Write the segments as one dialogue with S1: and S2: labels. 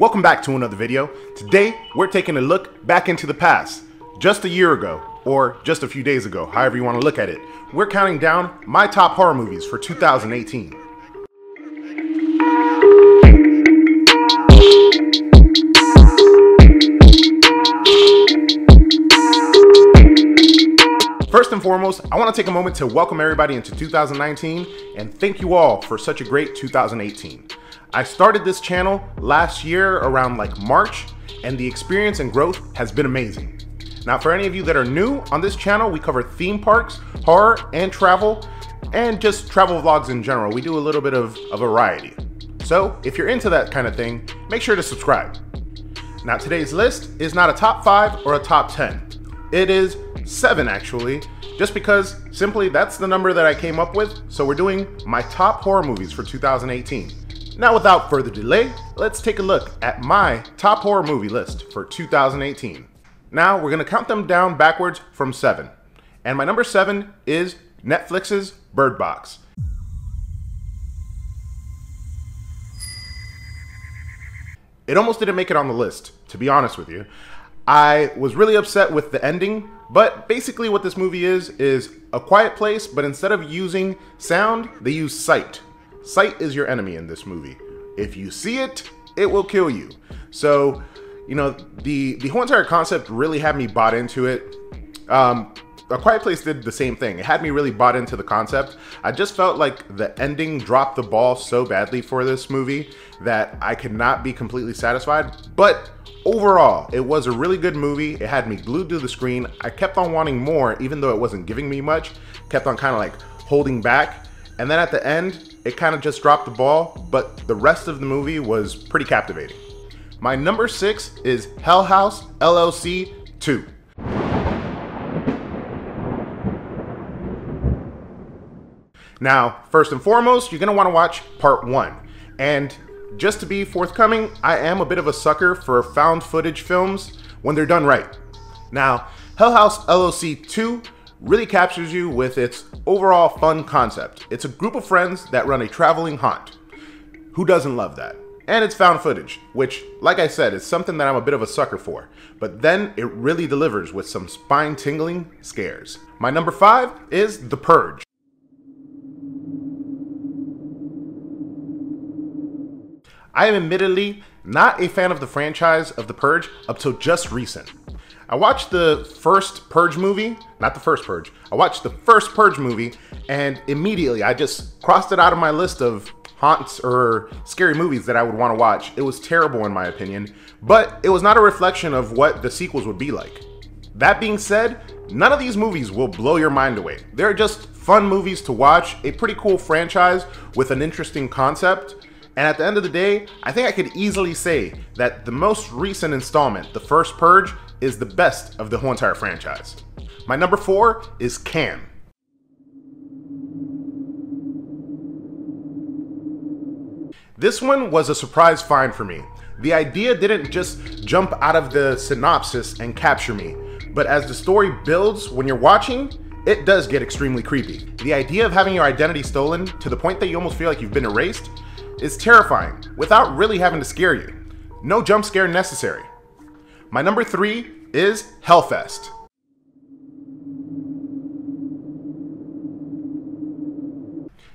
S1: Welcome back to another video. Today, we're taking a look back into the past, just a year ago, or just a few days ago, however you want to look at it. We're counting down my top horror movies for 2018. First and foremost, I want to take a moment to welcome everybody into 2019 and thank you all for such a great 2018. I started this channel last year around like March, and the experience and growth has been amazing. Now, for any of you that are new on this channel, we cover theme parks, horror, and travel, and just travel vlogs in general. We do a little bit of a variety. So if you're into that kind of thing, make sure to subscribe. Now, today's list is not a top 5 or a top 10. It is 7 actually, just because simply that's the number that I came up with. So we're doing my top horror movies for 2018. Now, without further delay, let's take a look at my top horror movie list for 2018. Now we're gonna count them down backwards from 7. And my number 7 is Netflix's Bird Box. It almost didn't make it on the list, to be honest with you. I was really upset with the ending, but basically what this movie is a quiet place, but instead of using sound, they use sight. Sight is your enemy in this movie. If you see it, it will kill you. So, you know, the whole entire concept really had me bought into it. A Quiet Place did the same thing. It had me really bought into the concept. I just felt like the ending dropped the ball so badly for this movie that I could not be completely satisfied. But overall, it was a really good movie. It had me glued to the screen. I kept on wanting more, even though it wasn't giving me much. Kept on kind of like holding back. And then at the end, it kind of just dropped the ball, but the rest of the movie was pretty captivating. My number 6 is House LLC 2. Now, first and foremost, you're gonna wanna watch part 1. And just to be forthcoming, I am a bit of a sucker for found footage films when they're done right. Now, House LLC 2 really captures you with its overall fun concept. It's a group of friends that run a traveling haunt. Who doesn't love that? And it's found footage, which, like I said, is something that I'm a bit of a sucker for. But then it really delivers with some spine-tingling scares. My number 5 is The Purge. I am admittedly not a fan of the franchise of The Purge up till just recent. I watched the first Purge movie, not the first Purge. I watched the first Purge movie and immediately I just crossed it out of my list of haunts or scary movies that I would want to watch. It was terrible in my opinion, but it was not a reflection of what the sequels would be like. That being said, none of these movies will blow your mind away. They're just fun movies to watch, a pretty cool franchise with an interesting concept. And at the end of the day, I think I could easily say that the most recent installment, the first Purge, is the best of the whole entire franchise. My number 4 is Can. This one was a surprise find for me. The idea didn't just jump out of the synopsis and capture me, but as the story builds when you're watching, it does get extremely creepy. The idea of having your identity stolen to the point that you almost feel like you've been erased is terrifying without really having to scare you. No jump scare necessary. My number 3 is Hellfest.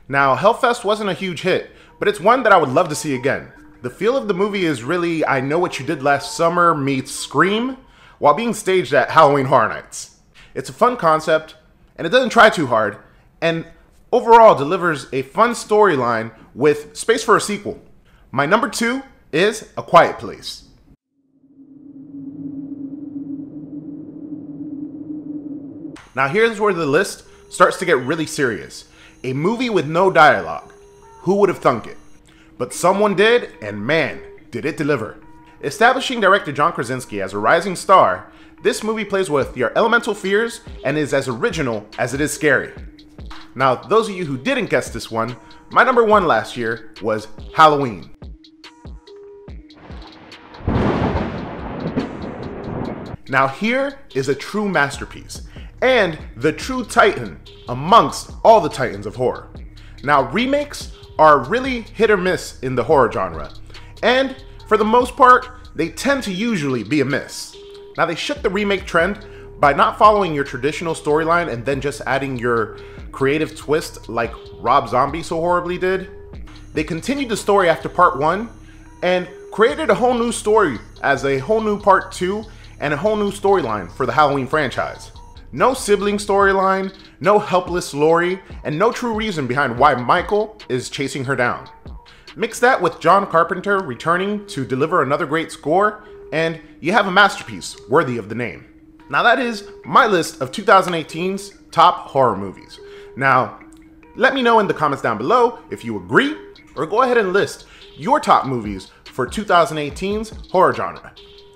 S1: Now, Hellfest wasn't a huge hit, but it's one that I would love to see again. The feel of the movie is really I Know What You Did Last Summer meets Scream while being staged at Halloween Horror Nights. It's a fun concept, and it doesn't try too hard, and overall delivers a fun storyline with space for a sequel. My number 2 is A Quiet Place. Now here's where the list starts to get really serious. A movie with no dialogue. Who would have thunk it? But someone did, and man, did it deliver. Establishing director John Krasinski as a rising star, this movie plays with your elemental fears and is as original as it is scary. Now, those of you who didn't guess this one, my number 1 last year was Halloween. Now here is a true masterpiece, and the true titan amongst all the titans of horror. Now, remakes are really hit or miss in the horror genre, and for the most part, they tend to usually be a miss. Now, they shook the remake trend by not following your traditional storyline and then just adding your creative twist like Rob Zombie so horribly did. They continued the story after part 1 and created a whole new story as a whole new part 2 and a whole new storyline for the Halloween franchise. No sibling storyline, no helpless Laurie, and no true reason behind why Michael is chasing her down. Mix that with John Carpenter returning to deliver another great score, and you have a masterpiece worthy of the name. Now that is my list of 2018's top horror movies. Now, let me know in the comments down below if you agree, or go ahead and list your top movies for 2018's horror genre.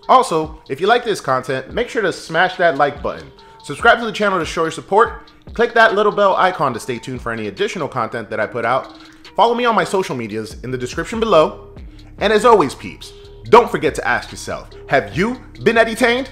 S1: Also, if you like this content, make sure to smash that like button. Subscribe to the channel to show your support. Click that little bell icon to stay tuned for any additional content that I put out. Follow me on my social medias in the description below. And as always, peeps, don't forget to ask yourself, have you been entertained?